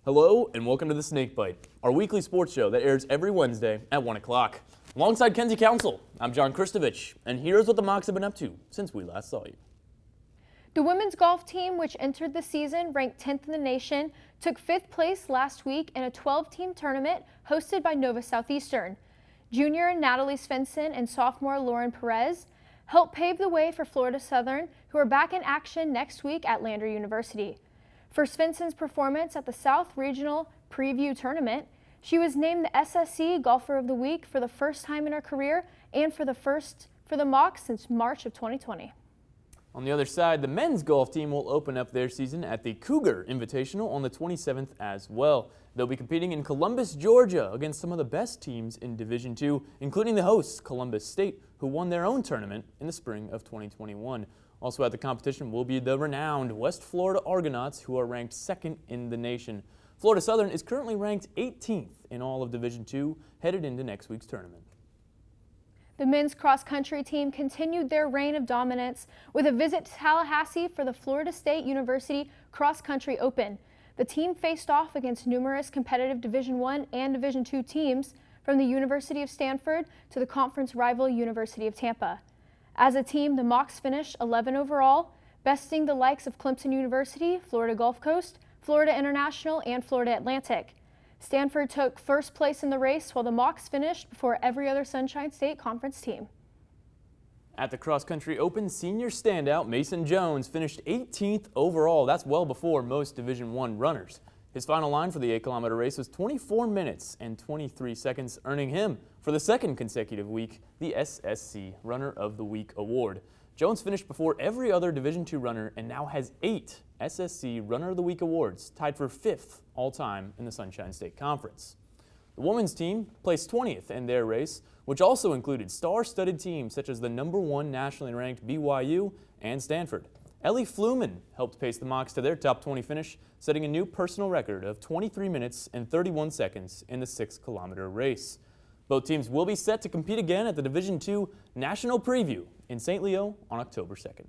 Hello and welcome to the Snakebite, our weekly sports show that airs every Wednesday at 1 o'clock. Alongside Kenzie Council, I'm John Christovich, and here's what the Mocs have been up to since we last saw you. The women's golf team, which entered the season ranked 10th in the nation, took 5th place last week in a 12-team tournament hosted by Nova Southeastern. Junior Natalie Svensson and sophomore Lauren Perez helped pave the way for Florida Southern, who are back in action next week at Lander University. For Svensson's performance at the South Regional Preview Tournament, she was named the Ssc Golfer of the Week for the first time in her career and for the Mocs since March of 2020. On the other side, the men's golf team will open up their season at the Cougar Invitational on the 27th as well. They'll be competing in Columbus, Georgia against some of the best teams in Division II, including the hosts, Columbus State, who won their own tournament in the spring of 2021. Also at the competition will be the renowned West Florida Argonauts, who are ranked 2nd in the nation. Florida Southern is currently ranked 18th in all of Division II, headed into next week's tournament. The men's cross-country team continued their reign of dominance with a visit to Tallahassee for the Florida State University Cross Country Open. The team faced off against numerous competitive Division I and Division II teams, from the University of Stanford to the conference rival University of Tampa. As a team, the Mocs finished 11 overall, besting the likes of Clemson University, Florida Gulf Coast, Florida International, and Florida Atlantic. Stanford took first place in the race, while the Mocs finished before every other Sunshine State Conference team. At the Cross Country Open, senior standout Mason Jones finished 18th overall. That's well before most Division I runners. His final line for the 8-kilometer race was 24 minutes and 23 seconds, earning him, for the second consecutive week, the Ssc Runner of the Week award. Jones finished before every other Division II runner and now has 8 Ssc Runner of the Week awards, tied for 5th all-time in the Sunshine State Conference. The women's team placed 20th in their race, which also included star-studded teams such as the #1 nationally ranked BYU and Stanford. Ellie Fluman helped pace the Mocs to their top 20 finish, setting a new personal record of 23 minutes and 31 seconds in the 6-kilometer race. Both teams will be set to compete again at the Division II National Preview in St. Leo on October 2nd.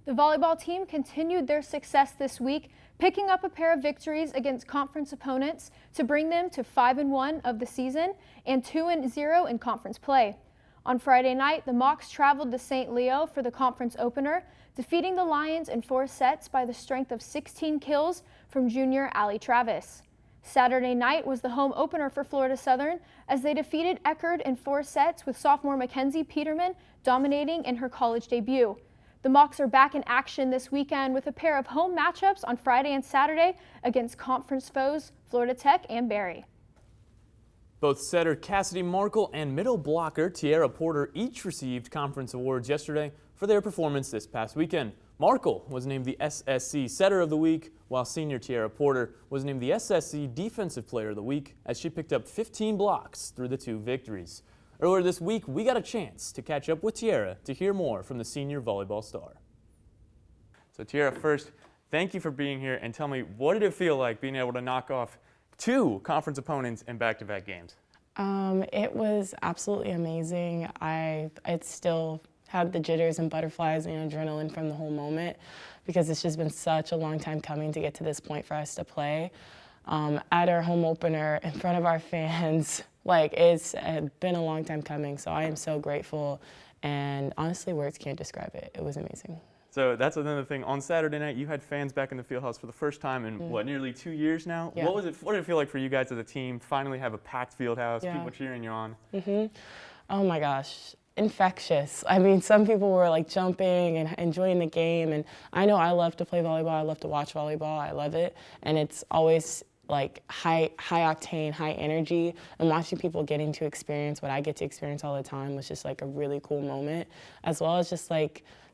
The volleyball team continued their success this week, picking up a pair of victories against conference opponents to bring them to 5-1 of the season and 2-0 in conference play. On Friday night, the Mocs traveled to St. Leo for the conference opener, defeating the Lions in 4 sets by the strength of 16 kills from junior Allie Travis. Saturday night was the home opener for Florida Southern as they defeated Eckerd in 4 sets, with sophomore Mackenzie Peterman dominating in her college debut. The Mocs are back in action this weekend with a pair of home matchups on Friday and Saturday against conference foes Florida Tech and Barry. Both setter Cassidy Markle and middle blocker Tierra Porter each received conference awards yesterday for their performance this past weekend. Markle was named the Ssc Setter of the Week, while senior Tierra Porter was named the Ssc Defensive Player of the Week as she picked up 15 blocks through the 2 victories. Earlier this week, we got a chance to catch up with Tierra to hear more from the senior volleyball star. So Tierra, first, thank you for being here, and tell me, what did it feel like being able to knock off 2 conference opponents in back-to-back games? It was absolutely amazing. I still had the jitters and butterflies and adrenaline from the whole moment, because it's just been such a long time coming to get to this point for us to play. At our home opener in front of our fans, it's been a long time coming, so I am so grateful, and honestly, words can't describe it. It was amazing. So that's another thing. On Saturday night, you had fans back in the fieldhouse for the first time in, nearly 2 years now? Yeah. What did it feel like for you guys as a team, finally have a packed fieldhouse, people cheering you on? Oh my gosh, infectious. I mean, some people were jumping and enjoying the game, and I know I love to play volleyball, I love to watch volleyball, I love it, and it's always high octane, high energy, and watching people getting to experience what I get to experience all the time was just a really cool moment, as well as just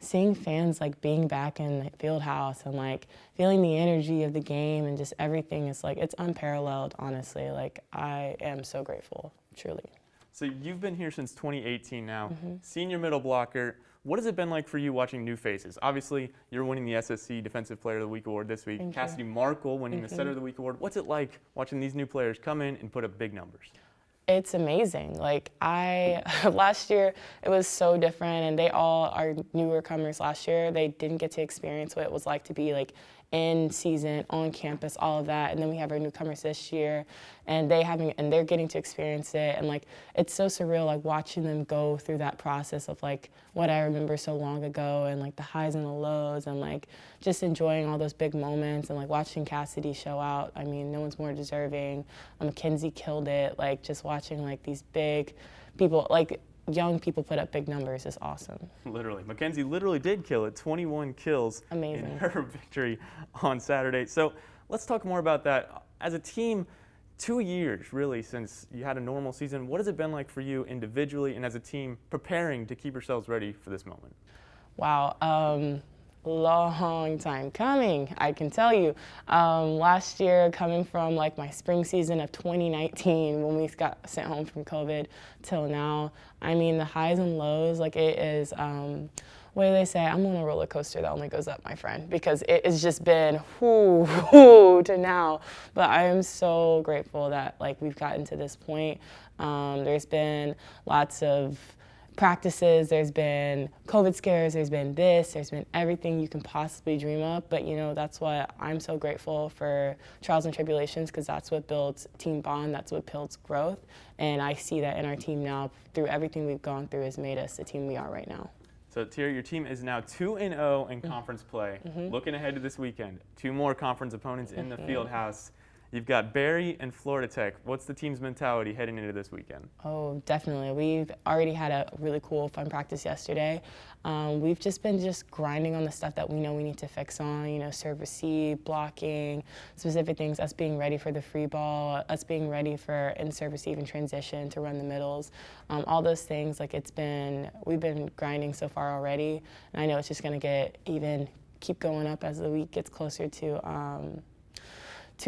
seeing fans being back in the field house and feeling the energy of the game, and just everything is it's unparalleled, honestly. I am so grateful, truly. So you've been here since 2018 now, senior middle blocker. What has it been like for you watching new faces? Obviously, you're winning the Ssc Defensive Player of the Week award this week. Thank Cassidy you. Markle winning the Setter of the Week award. What's it like watching these new players come in and put up big numbers? It's amazing. Last year, it was so different, and they all are newer comers last year. They didn't get to experience what it was like to be in season, on campus, all of that. And then we have our newcomers this year, and they're getting to experience it. And like, it's so surreal, like watching them go through that process of like what I remember so long ago, and like the highs and the lows, and like just enjoying all those big moments, and like watching Cassidy show out. I mean, no one's more deserving. Kenzie killed it. Like just watching like these big people, like young people put up big numbers is awesome. Literally. Mackenzie literally did kill it. 21 kills Amazing. In her victory on Saturday. So let's talk more about that. As a team, 2 years really since you had a normal season. What has it been like for you individually and as a team preparing to keep yourselves ready for this moment? Wow. Long time coming, I can tell you. Last year, coming from like my spring season of 2019 when we got sent home from COVID till now, I mean, the highs and lows, like it is, what do they say? I'm on a roller coaster that only goes up, my friend, because it has just been whoo to now. But I am so grateful that like we've gotten to this point. There's been lots of practices, there's been COVID scares, there's been everything you can possibly dream of. But you know, that's why I'm so grateful for trials and tribulations, because that's what builds team bond, that's what builds growth. And I see that in our team now, through everything we've gone through has made us the team we are right now. So Tierra, your team is now 2-0 in conference play. Looking ahead to this weekend, 2 more conference opponents in the field house. You've got Barry and Florida Tech. What's the team's mentality heading into this weekend? Oh, definitely. We've already had a really cool, fun practice yesterday. We've just been grinding on the stuff that we know we need to fix on, you know, serve, receive, blocking, specific things, us being ready for the free ball, us being ready for in-serve, receive, and transition to run the middles. All those things, like we've been grinding so far already, and I know it's just going to keep going up as the week gets closer to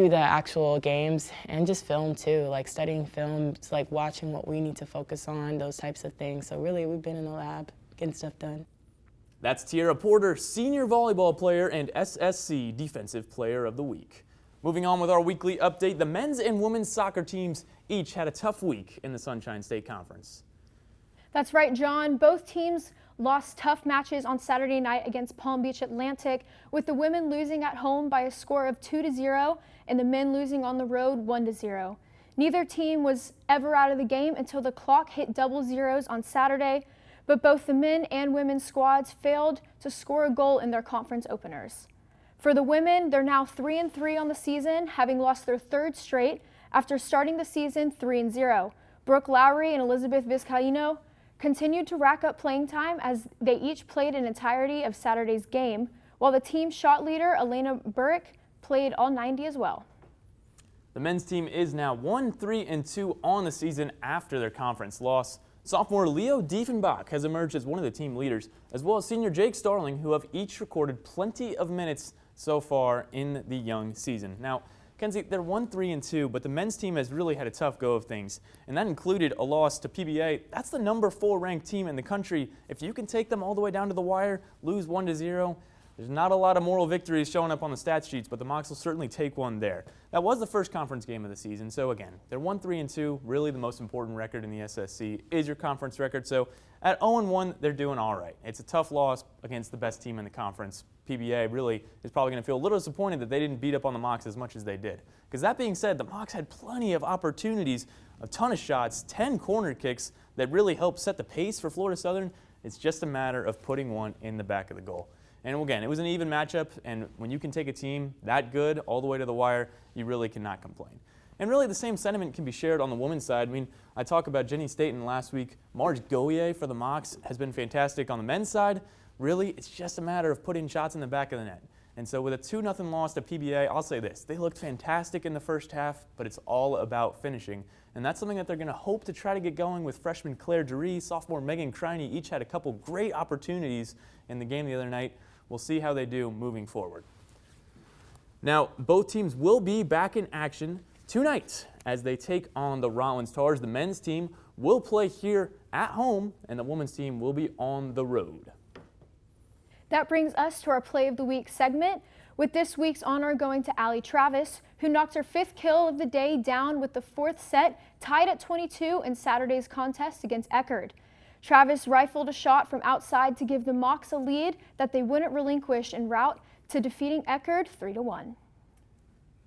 the actual games, and just film too, like studying film, like watching what we need to focus on, those types of things. So really, we've been in the lab getting stuff done. That's Tierra Porter, senior volleyball player and SSC Defensive Player of the Week. Moving on with our weekly update, the men's and women's soccer teams each had a tough week in the Sunshine State Conference. That's right, John. Both teams lost tough matches on Saturday night against Palm Beach Atlantic, with the women losing at home by a score of 2-0 and the men losing on the road 1-0. Neither team was ever out of the game until the clock hit double zeros on Saturday, but both the men and women's squads failed to score a goal in their conference openers. For the women, they're now 3-3 on the season, having lost their third straight after starting the season 3-0. Brooke Lowry and Elizabeth Vizcaíno continued to rack up playing time as they each played an entirety of Saturday's game, while the team shot leader Elena Burrick played all 90 as well. The men's team is now 1-3-2 on the season after their conference loss. Sophomore Leo Diefenbach has emerged as one of the team leaders, as well as senior Jake Starling, who have each recorded plenty of minutes so far in the young season. Now, Kenzie, they're 1-3-2, but the men's team has really had a tough go of things, and that included a loss to PBA. That's the number 4 ranked team in the country. If you can take them all the way down to the wire, lose 1-0, there's not a lot of moral victories showing up on the stat sheets, but the Mocs will certainly take one there. That was the first conference game of the season, so again, they're 1-3-2. Really the most important record in the SSC is your conference record, so at 0-1, they're doing all right. It's a tough loss against the best team in the conference. PBA really is probably going to feel a little disappointed that they didn't beat up on the Mocs as much as they did. Because that being said, the Mocs had plenty of opportunities, a ton of shots, 10 corner kicks that really helped set the pace for Florida Southern. It's just a matter of putting one in the back of the goal. And again, it was an even matchup, and when you can take a team that good all the way to the wire, you really cannot complain. And really the same sentiment can be shared on the women's side. I mean, I talked about Jenny Staten last week. Marge Goyer for the Mocs has been fantastic on the men's side. Really, it's just a matter of putting shots in the back of the net. And so with a 2-0 loss to PBA, I'll say this. They looked fantastic in the first half, but it's all about finishing. And that's something that they're going to hope to try to get going with freshman Claire Durie, sophomore Megan Criney. Each had a couple great opportunities in the game the other night. We'll see how they do moving forward. Now, both teams will be back in action tonight as they take on the Rollins Tars. The men's team will play here at home, and the women's team will be on the road. That brings us to our Play of the Week segment, with this week's honor going to Allie Travis, who knocked her 5th kill of the day down with the 4th set, tied at 22 in Saturday's contest against Eckerd. Travis rifled a shot from outside to give the Mocs a lead that they wouldn't relinquish en route to defeating Eckerd 3-1.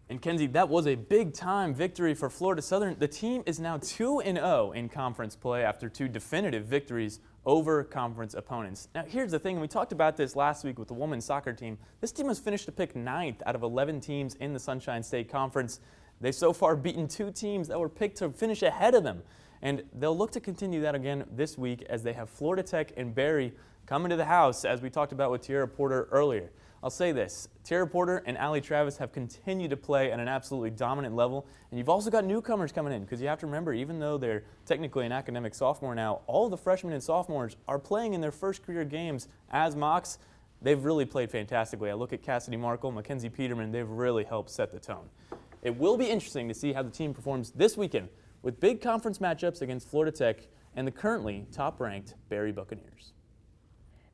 And Kenzie, that was a big-time victory for Florida Southern. The team is now 2-0 in conference play after 2 definitive victories over conference opponents. Now, here's the thing, and we talked about this last week with the women's soccer team. This team has finished to pick 9th out of 11 teams in the Sunshine State Conference. They've so far beaten 2 teams that were picked to finish ahead of them. And they'll look to continue that again this week as they have Florida Tech and Barry coming to the house, as we talked about with Tierra Porter earlier. I'll say this, Tierra Porter and Allie Travis have continued to play at an absolutely dominant level, and you've also got newcomers coming in, because you have to remember, even though they're technically an academic sophomore now, all of the freshmen and sophomores are playing in their first career games as Mocs. They've really played fantastically. I look at Cassidy Markle, Mackenzie Peterman, they've really helped set the tone. It will be interesting to see how the team performs this weekend with big conference matchups against Florida Tech and the currently top-ranked Barry Buccaneers.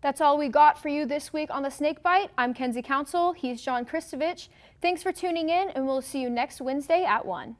That's all we got for you this week on the Snakebite. I'm Kenzie Council. He's John Christovich. Thanks for tuning in, and we'll see you next Wednesday at 1.